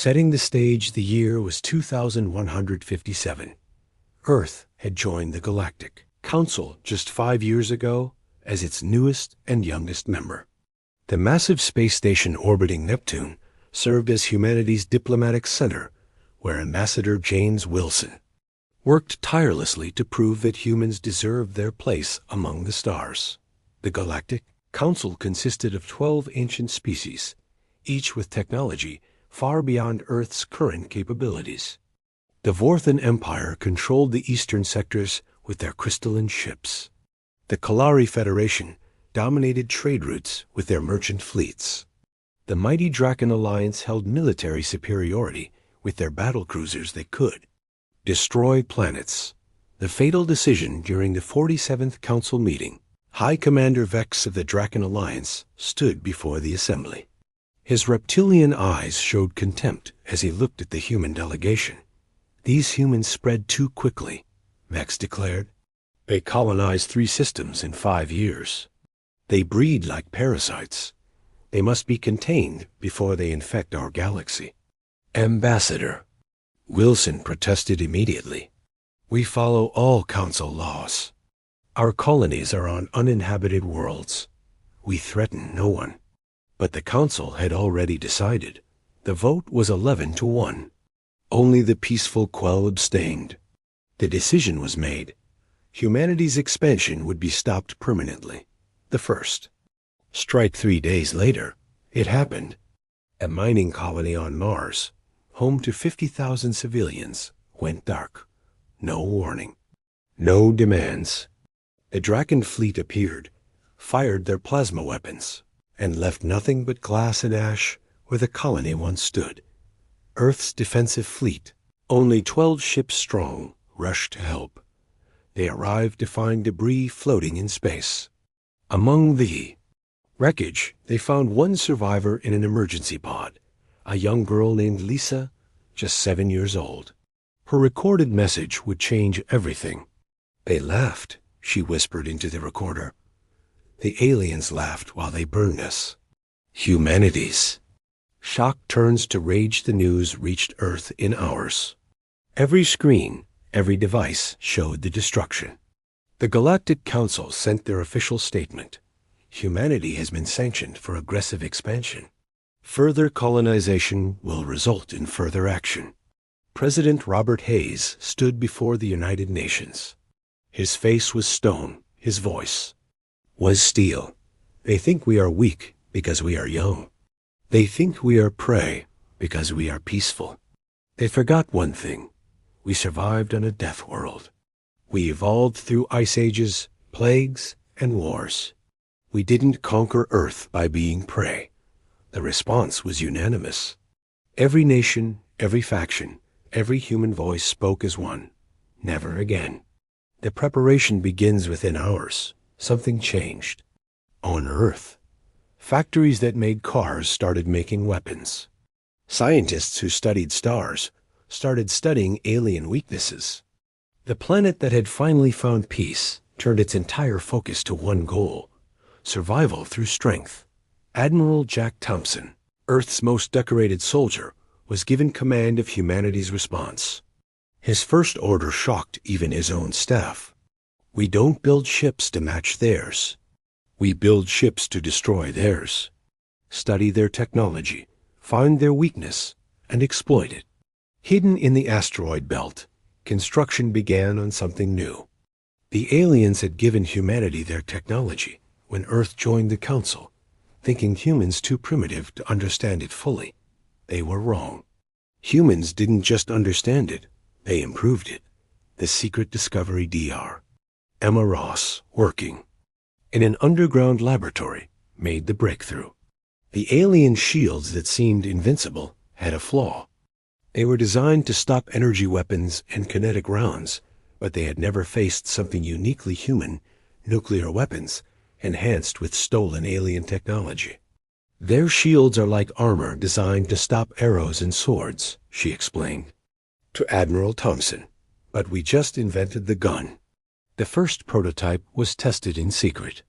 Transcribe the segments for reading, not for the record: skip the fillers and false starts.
Setting the stage, the year was 2157. Earth had joined the Galactic Council just 5 years ago as its newest and youngest member. The massive space station orbiting Neptune served as humanity's diplomatic center, where Ambassador James Wilson worked tirelessly to prove that humans deserved their place among the stars. The Galactic Council consisted of 12 ancient species, each with technology far beyond Earth's current capabilities. The Vorthan Empire controlled the eastern sectors with their crystalline ships. The Kalari Federation dominated trade routes with their merchant fleets. The mighty Draken Alliance held military superiority with their battlecruisers that could destroy planets. The fatal decision during the 47th Council meeting, High Commander Vex of the Draken Alliance stood before the assembly. His reptilian eyes showed contempt as he looked at the human delegation. "These humans spread too quickly," Vex declared. "They colonized 3 systems in 5 years. They breed like parasites. They must be contained before they infect our galaxy." "Ambassador," Wilson protested immediately, "we follow all Council laws. Our colonies are on uninhabited worlds. We threaten no one." But the Council had already decided. The vote was 11-1. Only the peaceful Quell abstained. The decision was made. Humanity's expansion would be stopped permanently. The first. Strike 3 days later, it happened. A mining colony on Mars, home to 50,000 civilians, went dark. No warning. No demands. The Draken fleet appeared, fired their plasma weapons, and left nothing but glass and ash where the colony once stood. Earth's defensive fleet, only 12 ships strong, rushed to help. They arrived to find debris floating in space. Among the wreckage, they found one survivor in an emergency pod, a young girl named Lisa, just 7 years old. Her recorded message would change everything. "They laughed," she whispered into the recorder. "The aliens laughed while they burned us. Humanities." Shock turns to rage. The news reached Earth in hours. Every screen, every device showed the destruction. The Galactic Council sent their official statement. Humanity has been sanctioned for aggressive expansion. Further colonization will result in further action. President Robert Hayes stood before the United Nations. His face was stone, his voice was steel. "They think we are weak because we are young. They think we are prey because we are peaceful. They forgot one thing. We survived on a death world. We evolved through ice ages, plagues, and wars. We didn't conquer Earth by being prey." The response was unanimous. Every nation, every faction, every human voice spoke as one. Never again. The preparation begins within hours. Something changed. On Earth, factories that made cars started making weapons. Scientists who studied stars started studying alien weaknesses. The planet that had finally found peace turned its entire focus to one goal: survival through strength. Admiral Jack Thompson, Earth's most decorated soldier, was given command of humanity's response. His first order shocked even his own staff. "We don't build ships to match theirs. We build ships to destroy theirs. Study their technology, find their weakness, and exploit it." Hidden in the asteroid belt, construction began on something new. The aliens had given humanity their technology when Earth joined the Council, thinking humans too primitive to understand it fully. They were wrong. Humans didn't just understand it, they improved it. The secret discovery DR, Emma Ross, working in an underground laboratory, made the breakthrough. The alien shields that seemed invincible had a flaw. They were designed to stop energy weapons and kinetic rounds, but they had never faced something uniquely human: nuclear weapons, enhanced with stolen alien technology. "Their shields are like armor designed to stop arrows and swords," she explained to Admiral Thompson. "But we just invented the gun." The first prototype was tested in secret.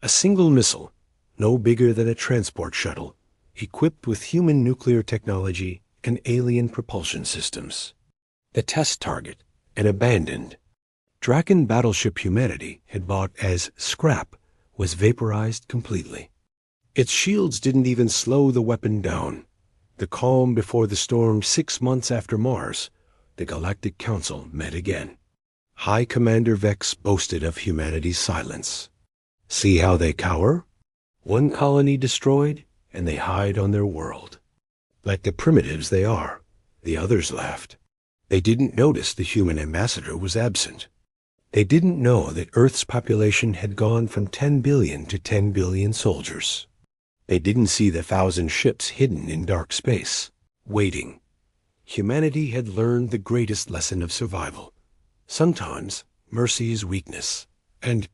A single missile, no bigger than a transport shuttle, equipped with human nuclear technology and alien propulsion systems. The test target, an abandoned Draken battleship humanity had bought as scrap, was vaporized completely. Its shields didn't even slow the weapon down. The calm before the storm 6 months after Mars, the Galactic Council met again. High Commander Vex boasted of humanity's silence. See how they cower? One colony destroyed, and they hide on their world. Like the primitives they are, the others laughed. They didn't notice the human ambassador was absent. They didn't know that Earth's population had gone from 10 billion to 10 billion soldiers. They didn't see the 1,000 ships hidden in dark space, waiting. Humanity had learned the greatest lesson of survival. Sometimes mercy is weakness, and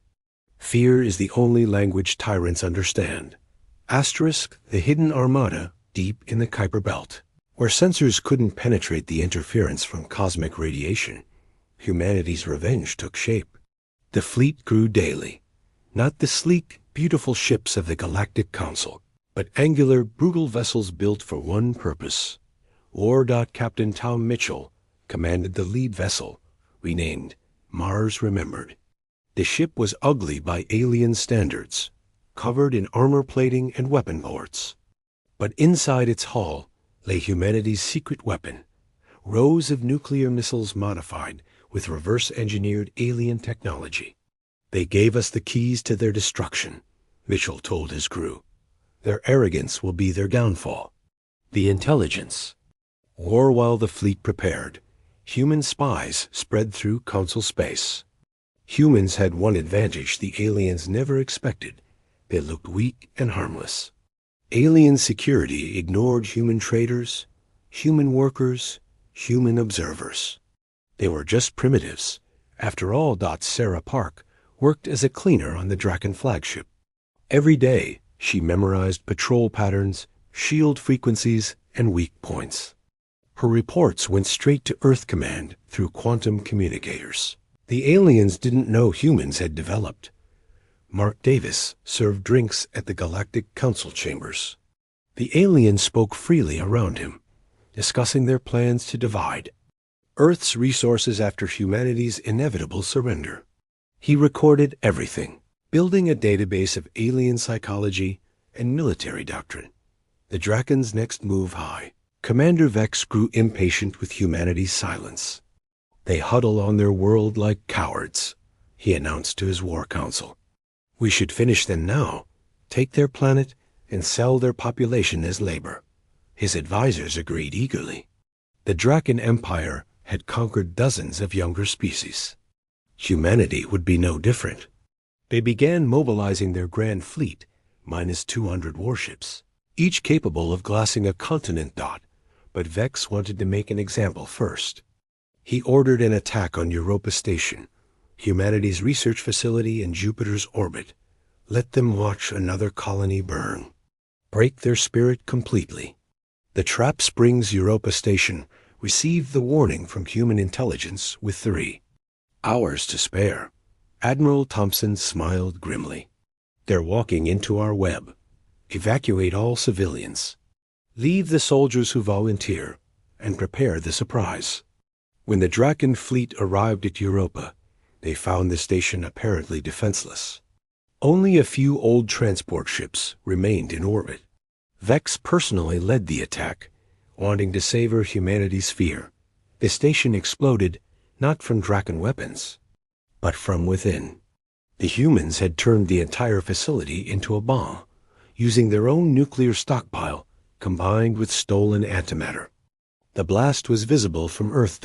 fear is the only language tyrants understand. Asterisk, the hidden armada deep in the Kuiper Belt, where sensors couldn't penetrate the interference from cosmic radiation. Humanity's revenge took shape. The fleet grew daily. Not the sleek, beautiful ships of the Galactic Council, but angular, brutal vessels built for one purpose. War. Captain Tom Mitchell commanded the lead vessel, renamed Mars Remembered. The ship was ugly by alien standards, covered in armor plating and weapon ports. But inside its hull lay humanity's secret weapon, rows of nuclear missiles modified with reverse-engineered alien technology. They gave us the keys to their destruction, Mitchell told his crew. Their arrogance will be their downfall. The intelligence. War while the fleet prepared. Human spies spread through Council space. Humans had one advantage the aliens never expected. They looked weak and harmless. Alien security ignored human traders, human workers, human observers. They were just primitives. After all, Sarah Park worked as a cleaner on the Draken flagship. Every day, she memorized patrol patterns, shield frequencies, and weak points. Her reports went straight to Earth Command through quantum communicators. The aliens didn't know humans had developed. Mark Davis served drinks at the Galactic Council chambers. The aliens spoke freely around him, discussing their plans to divide Earth's resources after humanity's inevitable surrender. He recorded everything, building a database of alien psychology and military doctrine. The Draken's next move high. Commander Vex grew impatient with humanity's silence. They huddle on their world like cowards, he announced to his war council. We should finish them now, take their planet, and sell their population as labor. His advisors agreed eagerly. The Draken Empire had conquered dozens of younger species. Humanity would be no different. They began mobilizing their grand fleet, minus 200 warships, each capable of glassing a continent. But Vex wanted to make an example first. He ordered an attack on Europa Station, humanity's research facility in Jupiter's orbit. Let them watch another colony burn. Break their spirit completely. The Trap Springs Europa Station received the warning from human intelligence with 3 hours to spare. Admiral Thompson smiled grimly. They're walking into our web. Evacuate all civilians. Leave the soldiers who volunteer, and prepare the surprise. When the Draken fleet arrived at Europa, they found the station apparently defenseless. Only a few old transport ships remained in orbit. Vex personally led the attack, wanting to savor humanity's fear. The station exploded not from Draken weapons, but from within. The humans had turned the entire facility into a bomb, using their own nuclear stockpile combined with stolen antimatter. The blast was visible from Earth.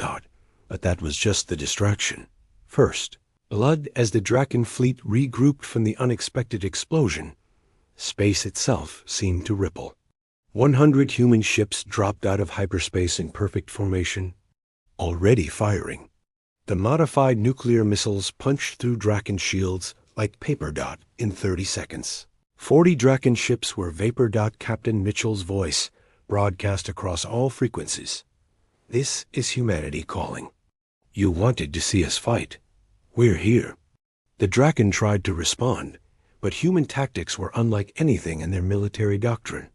But that was just the distraction. First, blood as the Draken fleet regrouped from the unexpected explosion. Space itself seemed to ripple. 100 human ships dropped out of hyperspace in perfect formation, already firing. The modified nuclear missiles punched through Draken shields like paper. In 30 seconds. 40 Draken ships were vapor. Captain Mitchell's voice broadcast across all frequencies. This is humanity calling. You wanted to see us fight. We're here. The Draken tried to respond, but human tactics were unlike anything in their military doctrine.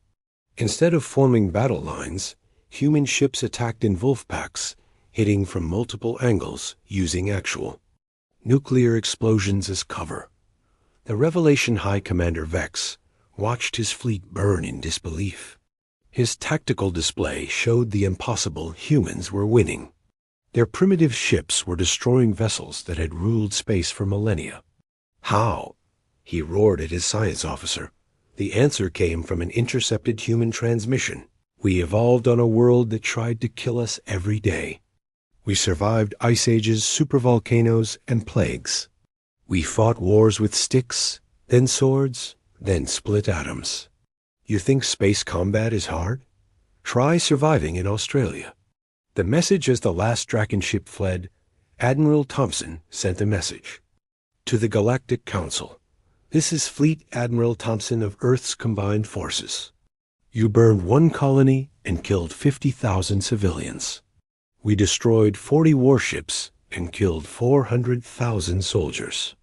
Instead of forming battle lines, human ships attacked in wolf packs, hitting from multiple angles using actual nuclear explosions as cover. The Revelation High Commander Vex watched his fleet burn in disbelief. His tactical display showed the impossible humans were winning. Their primitive ships were destroying vessels that had ruled space for millennia. How? He roared at his science officer. The answer came from an intercepted human transmission. We evolved on a world that tried to kill us every day. We survived ice ages, supervolcanoes, and plagues. We fought wars with sticks, then swords, then split atoms. You think space combat is hard? Try surviving in Australia. The message as the last Draken ship fled, Admiral Thompson sent a message. To the Galactic Council. This is Fleet Admiral Thompson of Earth's combined forces. You burned one colony and killed 50,000 civilians. We destroyed 40 warships and killed 400,000 soldiers.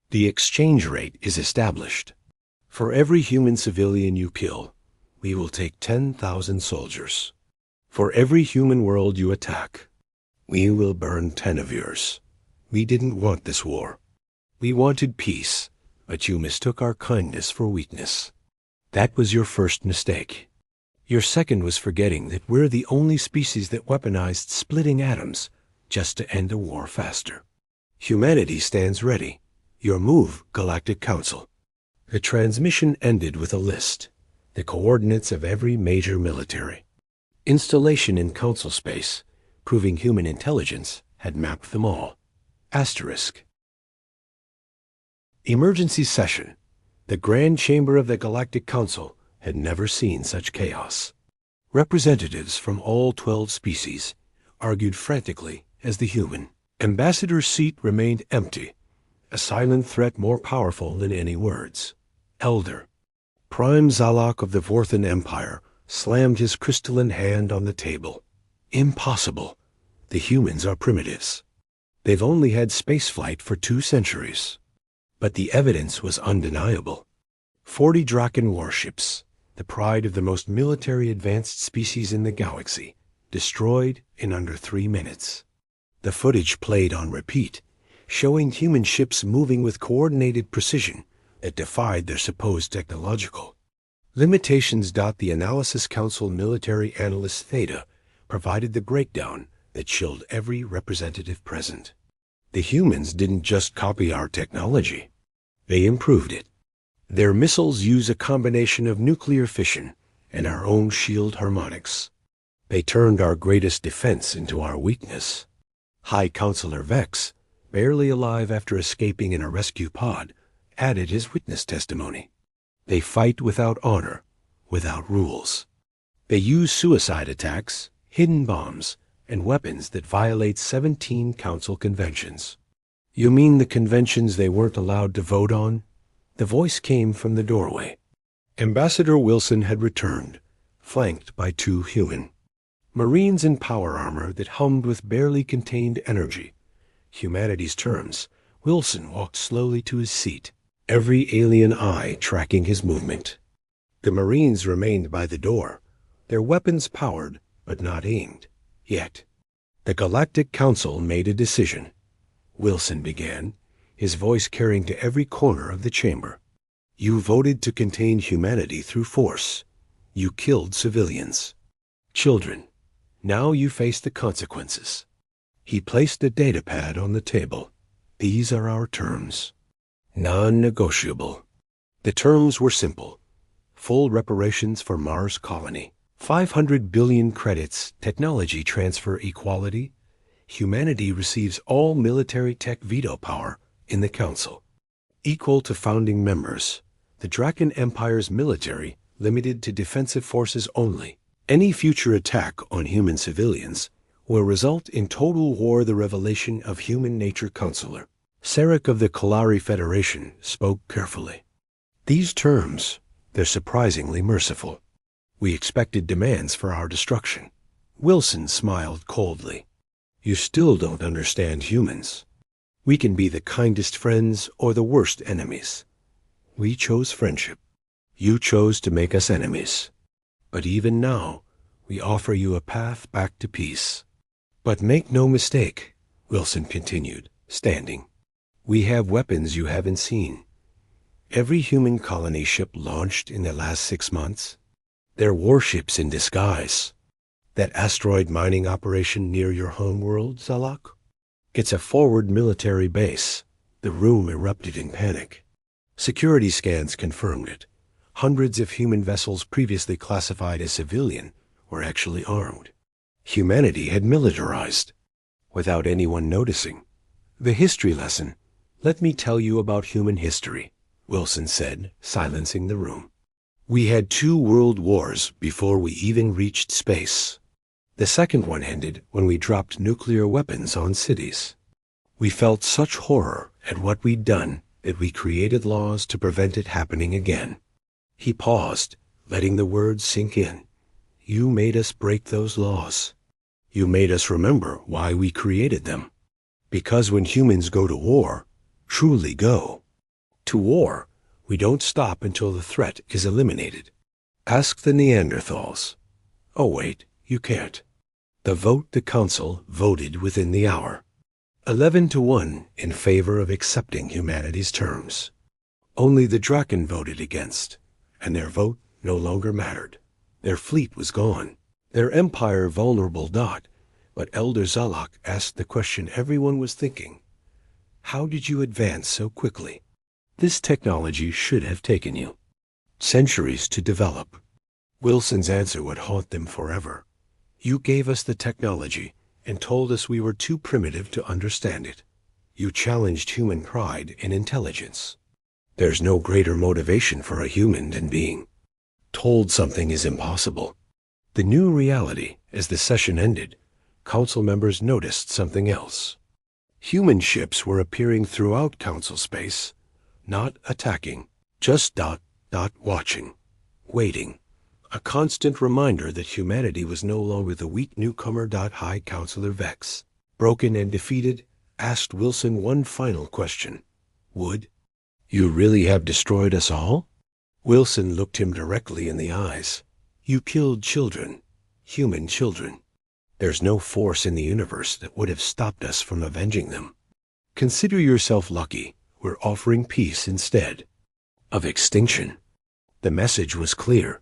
The exchange rate is established. For every human civilian you kill, we will take 10,000 soldiers. For every human world you attack, we will burn 10 of yours. We didn't want this war. We wanted peace, but you mistook our kindness for weakness. That was your first mistake. Your second was forgetting that we're the only species that weaponized splitting atoms just to end a war faster. Humanity stands ready. Your move, Galactic Council. The transmission ended with a list, the coordinates of every major military installation in Council space, proving human intelligence had mapped them all. Asterisk. Emergency session. The Grand Chamber of the Galactic Council had never seen such chaos. Representatives from all 12 species argued frantically as the human. Ambassador's seat remained empty, a silent threat more powerful than any words. Elder. Prime Zalok of the Vorthan Empire slammed his crystalline hand on the table. Impossible. The humans are primitives. They've only had spaceflight for 2 centuries. But the evidence was undeniable. 40 Draken warships, the pride of the most military advanced species in the galaxy, destroyed in under 3 minutes. The footage played on repeat, showing human ships moving with coordinated precision that defied their supposed technological limitations. The Analysis Council military analyst Theta provided the breakdown that chilled every representative present. The humans didn't just copy our technology. They improved it. Their missiles use a combination of nuclear fission and our own shield harmonics. They turned our greatest defense into our weakness. High Counselor Vex, barely alive after escaping in a rescue pod, added his witness testimony. They fight without honor, without rules. They use suicide attacks, hidden bombs, and weapons that violate 17 Council conventions. You mean the conventions they weren't allowed to vote on? The voice came from the doorway. Ambassador Wilson had returned, flanked by 2 human Marines in power armor that hummed with barely contained energy. Humanity's terms, Wilson walked slowly to his seat, every alien eye tracking his movement. The Marines remained by the door, their weapons powered but not aimed. Yet, the Galactic Council made a decision. Wilson began, his voice carrying to every corner of the chamber. You voted to contain humanity through force. You killed civilians. Children. Now you face the consequences. He placed a datapad on the table. These are our terms. Non-negotiable. The terms were simple. Full reparations for Mars colony. 500 billion credits, technology transfer equality. Humanity receives all military tech veto power in the Council. Equal to founding members. The Draken Empire's military limited to defensive forces only. Any future attack on human civilians will result in total war. The revelation of human nature. Counselor Sarek of the Kalari Federation spoke carefully. These terms, they're surprisingly merciful. We expected demands for our destruction. Wilson smiled coldly. You still don't understand humans. We can be the kindest friends or the worst enemies. We chose friendship. You chose to make us enemies. But even now, we offer you a path back to peace. But make no mistake, Wilson continued, standing. We have weapons you haven't seen. Every human colony ship launched in the last 6 months, they're warships in disguise. That asteroid mining operation near your homeworld, Zalak? It's a forward military base. The room erupted in panic. Security scans confirmed it. Hundreds of human vessels previously classified as civilian were actually armed. Humanity had militarized, without anyone noticing. The history lesson. Let me tell you about human history, Wilson said, silencing the room. We had 2 world wars before we even reached space. The second one ended when we dropped nuclear weapons on cities. We felt such horror at what we'd done that we created laws to prevent it happening again. He paused, letting the words sink in. You made us break those laws. You made us remember why we created them. Because when humans go to war, truly go to war, we don't stop until the threat is eliminated. Ask the Neanderthals. Oh wait, you can't. The council voted within the hour. 11-1 in favor of accepting humanity's terms. Only the Draken voted against, and their vote no longer mattered. Their fleet was gone, their empire vulnerable. But Elder Zalak asked the question everyone was thinking. How did you advance so quickly? This technology should have taken you centuries to develop. Wilson's answer would haunt them forever. You gave us the technology and told us we were too primitive to understand it. You challenged human pride and intelligence. There's no greater motivation for a human than being told something is impossible. The new reality, as the session ended, council members noticed something else. Human ships were appearing throughout council space, not attacking, just watching, waiting. A constant reminder that humanity was no longer the weak newcomer. High Counselor Vex, broken and defeated, asked Wilson one final question. Would you really have destroyed us all? Wilson looked him directly in the eyes. You killed children, human children. There's no force in the universe that would have stopped us from avenging them. Consider yourself lucky. We're offering peace instead of extinction. The message was clear.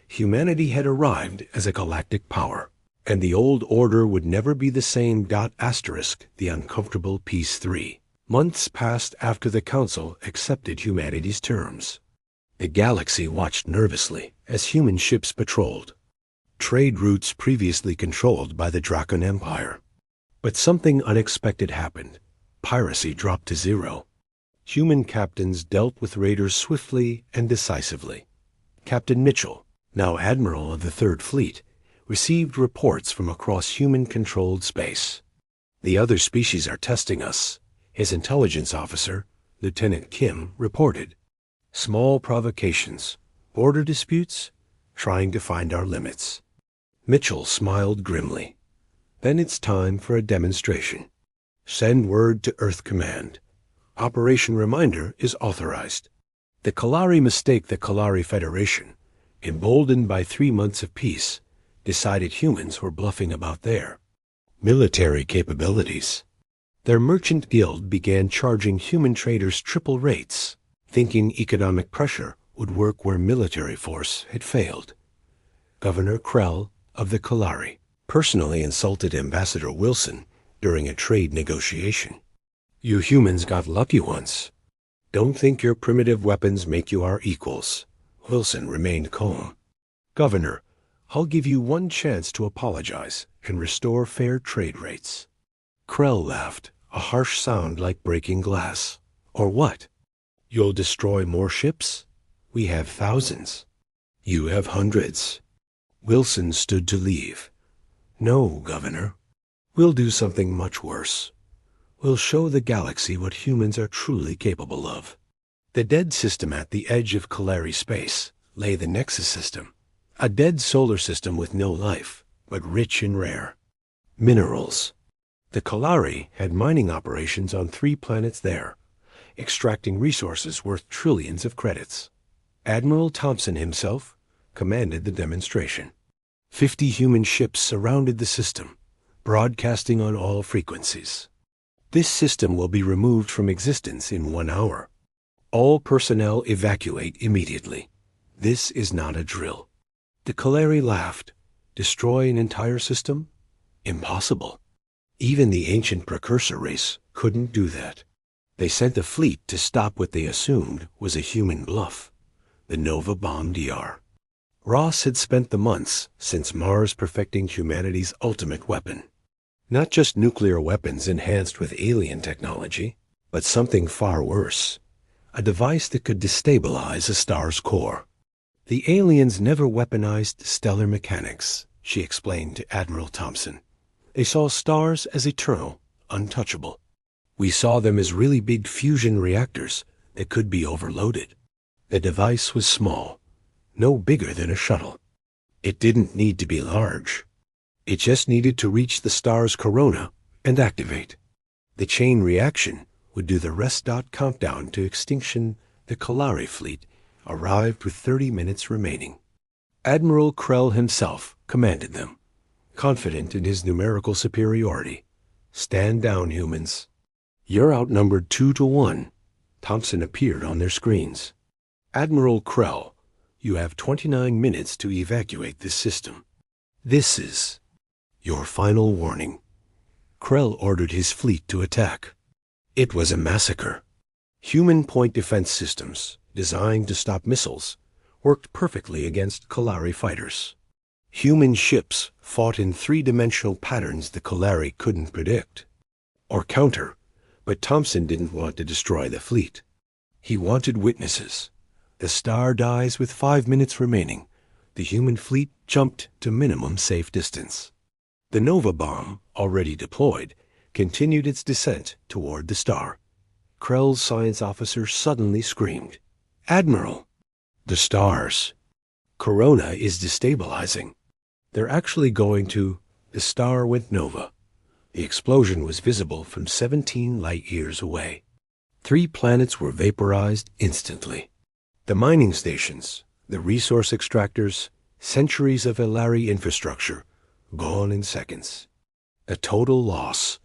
Humanity had arrived as a galactic power, and the old order would never be the same. The uncomfortable peace 3. Months passed after the council accepted humanity's terms. The galaxy watched nervously as human ships patrolled trade routes previously controlled by the Draken Empire. But something unexpected happened. Piracy dropped to 0. Human captains dealt with raiders swiftly and decisively. Captain Mitchell, now Admiral of the Third Fleet, received reports from across human-controlled space. The other species are testing us, his intelligence officer, Lieutenant Kim, reported. Small provocations, border disputes, trying to find our limits. Mitchell smiled grimly. Then it's time for a demonstration. Send word to Earth Command. Operation Reminder is authorized. The Kalari mistake the Kalari Federation, emboldened by 3 months of peace, decided humans were bluffing about their military capabilities. Their merchant guild began charging human traders triple rates, thinking economic pressure would work where military force had failed. Governor Krell of the Kalari personally insulted Ambassador Wilson during a trade negotiation. You humans got lucky once. Don't think your primitive weapons make you our equals. Wilson remained calm. Governor, I'll give you one chance to apologize and restore fair trade rates. Krell laughed, a harsh sound like breaking glass. Or what? You'll destroy more ships? We have thousands. You have hundreds. Wilson stood to leave. No, Governor. We'll do something much worse. We'll show the galaxy what humans are truly capable of. The dead system at the edge of Kalari space lay the Nexus system, a dead solar system with no life, but rich and rare minerals. The Kalari had mining operations on 3 planets there, extracting resources worth trillions of credits. Admiral Thompson himself commanded the demonstration. 50 human ships surrounded the system, broadcasting on all frequencies. This system will be removed from existence in 1 hour. All personnel evacuate immediately. This is not a drill. The Kalari laughed. Destroy an entire system? Impossible. Even the ancient precursor race couldn't do that. They sent a fleet to stop what they assumed was a human bluff, the Nova Bomb DR. Ross had spent the months since Mars perfecting humanity's ultimate weapon. Not just nuclear weapons enhanced with alien technology, but something far worse, a device that could destabilize a star's core. The aliens never weaponized stellar mechanics, she explained to Admiral Thompson. They saw stars as eternal, untouchable. We saw them as really big fusion reactors that could be overloaded. The device was small, no bigger than a shuttle. It didn't need to be large. It just needed to reach the star's corona and activate. The chain reaction would do the rest. Countdown to extinction. The Kalari fleet arrived with 30 minutes remaining. Admiral Krell himself commanded them, confident in his numerical superiority. Stand down, humans. You're outnumbered 2-1. Thompson appeared on their screens. Admiral Krell, you have 29 minutes to evacuate this system. This is your final warning. Krell ordered his fleet to attack. It was a massacre. Human point defense systems, designed to stop missiles, worked perfectly against Kalari fighters. Human ships fought in three-dimensional patterns the Kalari couldn't predict or counter, but Thompson didn't want to destroy the fleet. He wanted witnesses. The star dies with 5 minutes remaining. The human fleet jumped to minimum safe distance. The Nova bomb, already deployed, continued its descent toward the star. Krell's science officer suddenly screamed, "Admiral! The stars! Corona is destabilizing. They're actually going to..." The star went nova. The explosion was visible from 17 light-years away. 3 planets were vaporized instantly. The mining stations, the resource extractors, centuries of Elari infrastructure, gone in seconds. A total loss.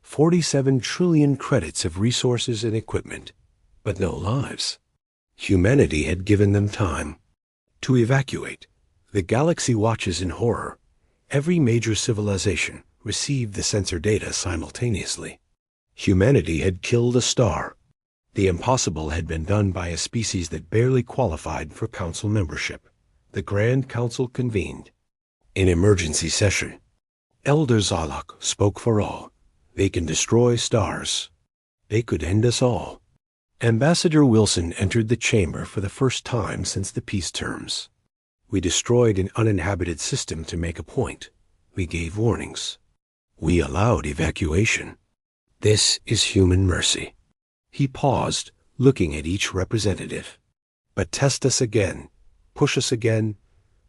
47 trillion credits of resources and equipment, but no lives. Humanity had given them time to evacuate. The galaxy watches in horror. Every major civilization received the sensor data simultaneously. Humanity had killed a star. The impossible had been done by a species that barely qualified for council membership. The Grand Council convened. In emergency session, Elder Zalak spoke for all. They can destroy stars. They could end us all. Ambassador Wilson entered the chamber for the first time since the peace terms. We destroyed an uninhabited system to make a point. We gave warnings. We allowed evacuation. This is human mercy. He paused, looking at each representative. But test us again, push us again,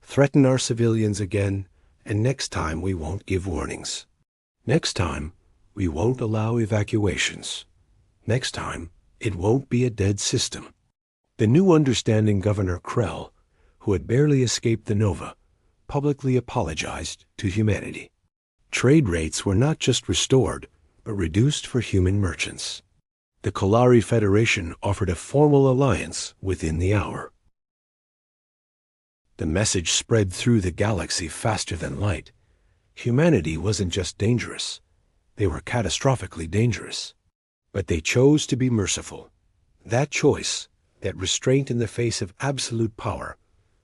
threaten our civilians again, and next time we won't give warnings. Next time, we won't allow evacuations. Next time, it won't be a dead system. The new understanding Governor Krell, who had barely escaped the Nova, publicly apologized to humanity. Trade rates were not just restored, but reduced for human merchants. The Kalari Federation offered a formal alliance within the hour. The message spread through the galaxy faster than light. Humanity wasn't just dangerous. They were catastrophically dangerous. But they chose to be merciful. That choice, that restraint in the face of absolute power,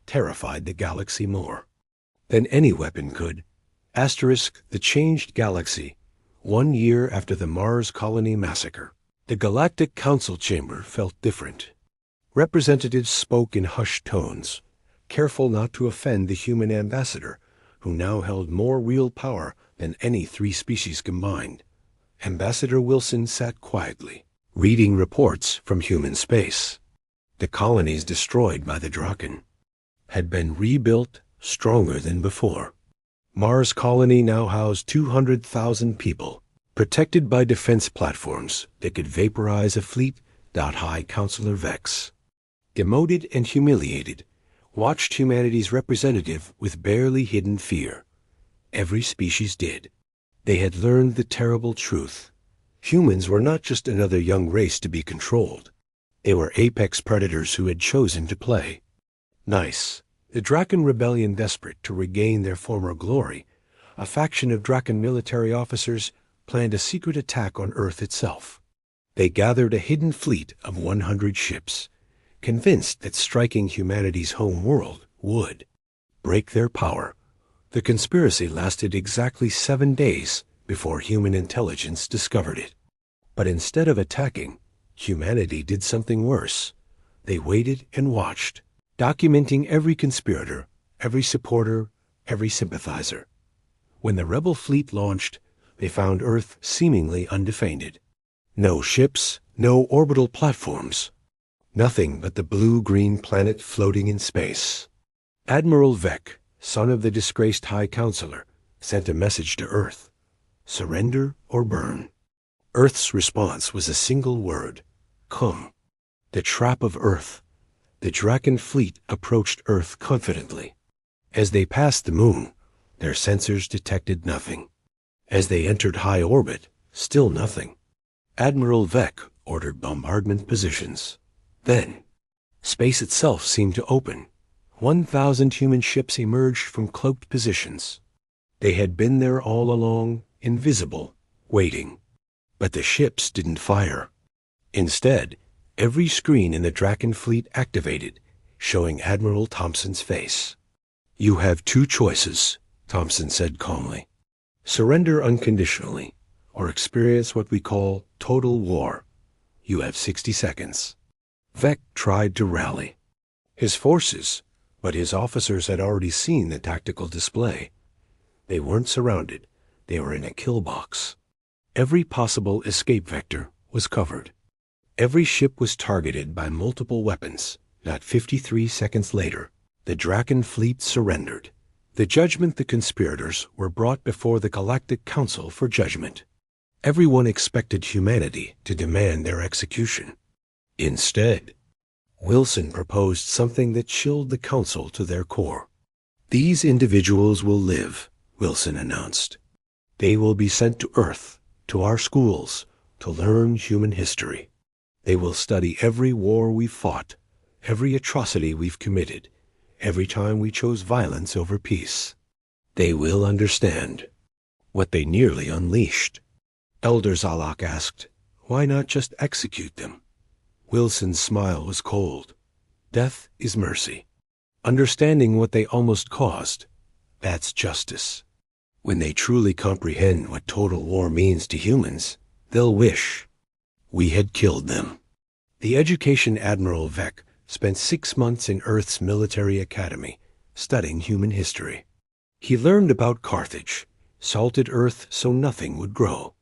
terrified the galaxy more than any weapon could. The changed galaxy, 1 year after the Mars colony massacre. The Galactic Council chamber felt different. Representatives spoke in hushed tones, careful not to offend the human ambassador, who now held more real power than any 3 species combined. Ambassador Wilson sat quietly, reading reports from human space. The colonies destroyed by the Draken had been rebuilt stronger than before. Mars colony now housed 200,000 people, protected by defense platforms that could vaporize a fleet. High Counselor Vex, demoted and humiliated, watched humanity's representative with barely hidden fear. Every species did. They had learned the terrible truth. Humans were not just another young race to be controlled. They were apex predators who had chosen to play nice. The Draken Rebellion, desperate to regain their former glory, a faction of Draken military officers planned a secret attack on Earth itself. They gathered a hidden fleet of 100 ships, convinced that striking humanity's home world would break their power. The conspiracy lasted exactly 7 days before human intelligence discovered it. But instead of attacking, humanity did something worse. They waited and watched, documenting every conspirator, every supporter, every sympathizer. When the rebel fleet launched, they found Earth seemingly undefended. No ships, no orbital platforms. Nothing but the blue-green planet floating in space. Admiral Vec, son of the disgraced High Counselor, sent a message to Earth: surrender or burn. Earth's response was a single word: come. The trap of Earth. The Draken fleet approached Earth confidently. As they passed the moon, their sensors detected nothing. As they entered high orbit, still nothing. Admiral Vec ordered bombardment positions. Then, space itself seemed to open. 1,000 human ships emerged from cloaked positions. They had been there all along, invisible, waiting. But the ships didn't fire. Instead, every screen in the Draken fleet activated, showing Admiral Thompson's face. You have 2 choices, Thompson said calmly. Surrender unconditionally, or experience what we call total war. You have 60 seconds. Vec tried to rally his forces, but his officers had already seen the tactical display. They weren't surrounded. They were in a kill box. Every possible escape vector was covered. Every ship was targeted by multiple weapons. Not 53 seconds later, the Draken fleet surrendered. The judgment the conspirators were brought before the Galactic Council for judgment. Everyone expected humanity to demand their execution. Instead, Wilson proposed something that chilled the Council to their core. These individuals will live, Wilson announced. They will be sent to Earth, to our schools, to learn human history. They will study every war we've fought, every atrocity we've committed, every time we chose violence over peace. They will understand what they nearly unleashed. Elder Zalak asked, why not just execute them? Wilson's smile was cold. Death is mercy. Understanding what they almost caused, that's justice. When they truly comprehend what total war means to humans, they'll wish we had killed them. The Education Admiral Vec spent 6 months in Earth's military academy, studying human history. He learned about Carthage, salted Earth so nothing would grow.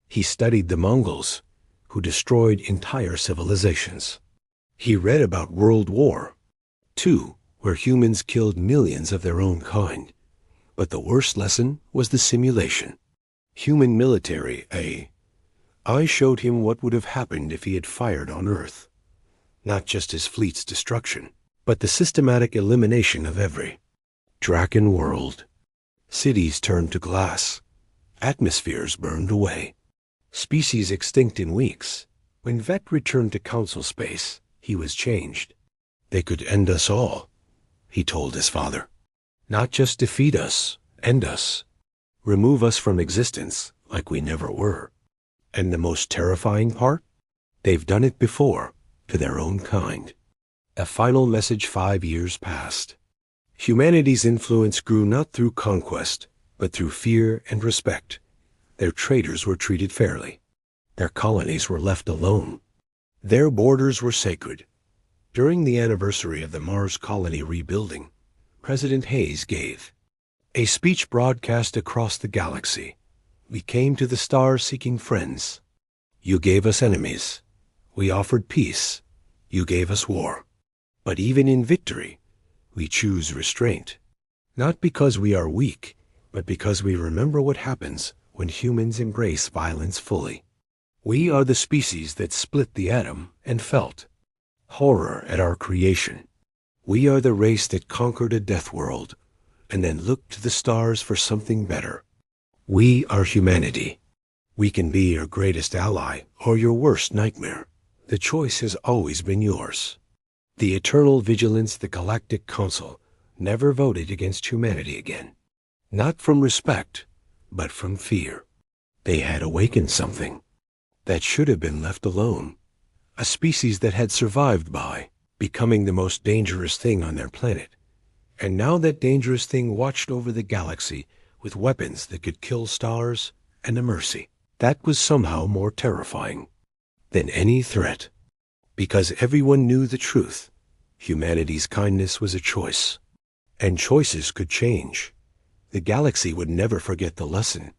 He studied the Mongols, who destroyed entire civilizations. He read about World War II, where humans killed millions of their own kind. But the worst lesson was the simulation. Human military, I showed him what would have happened if he had fired on Earth. Not just his fleet's destruction, but the systematic elimination of every Draken world. Cities turned to glass. Atmospheres burned away. Species extinct in weeks. When Vec returned to Council space, he was changed. They could end us all, he told his father. Not just defeat us, end us. Remove us from existence like we never were. And the most terrifying part? They've done it before, to their own kind. A final message 5 years passed. Humanity's influence grew not through conquest, but through fear and respect. Their traders were treated fairly. Their colonies were left alone. Their borders were sacred. During the anniversary of the Mars colony rebuilding, President Hayes gave a speech broadcast across the galaxy. We came to the stars seeking friends. You gave us enemies. We offered peace. You gave us war. But even in victory, we choose restraint. Not because we are weak, but because we remember what happens when humans embrace violence fully. We are the species that split the atom and felt horror at our creation. We are the race that conquered a death world and then looked to the stars for something better. We are humanity. We can be your greatest ally or your worst nightmare. The choice has always been yours. The eternal vigilance, the Galactic Council, never voted against humanity again. Not from respect, but from fear. They had awakened something that should have been left alone. A species that had survived by becoming the most dangerous thing on their planet. And now that dangerous thing watched over the galaxy with weapons that could kill stars and a mercy that was somehow more terrifying than any threat. Because everyone knew the truth. Humanity's kindness was a choice. And choices could change. The galaxy would never forget the lesson.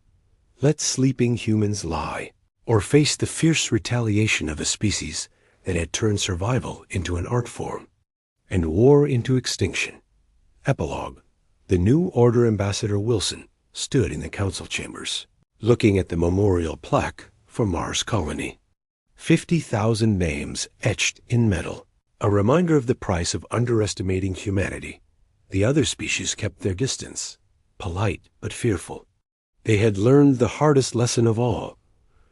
Let sleeping humans lie, or face the fierce retaliation of a species that had turned survival into an art form, and war into extinction. Epilogue. The New Order Ambassador Wilson stood in the council chambers, looking at the memorial plaque for Mars Colony. 50,000 names etched in metal, a reminder of the price of underestimating humanity. The other species kept their distance, polite but fearful. They had learned the hardest lesson of all.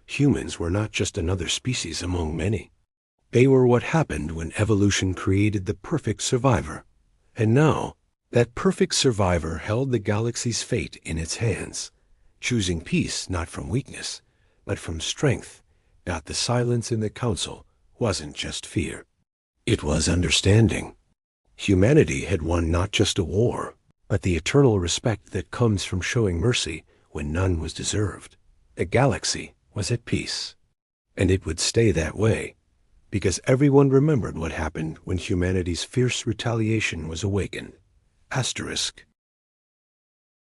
Humans were not just another species among many. They were what happened when evolution created the perfect survivor. And now, that perfect survivor held the galaxy's fate in its hands, choosing peace not from weakness, but from strength. That the silence in the council wasn't just fear. It was understanding. Humanity had won not just a war, but the eternal respect that comes from showing mercy when none was deserved. The galaxy was at peace, and it would stay that way, because everyone remembered what happened when humanity's fierce retaliation was awakened. Asterisk.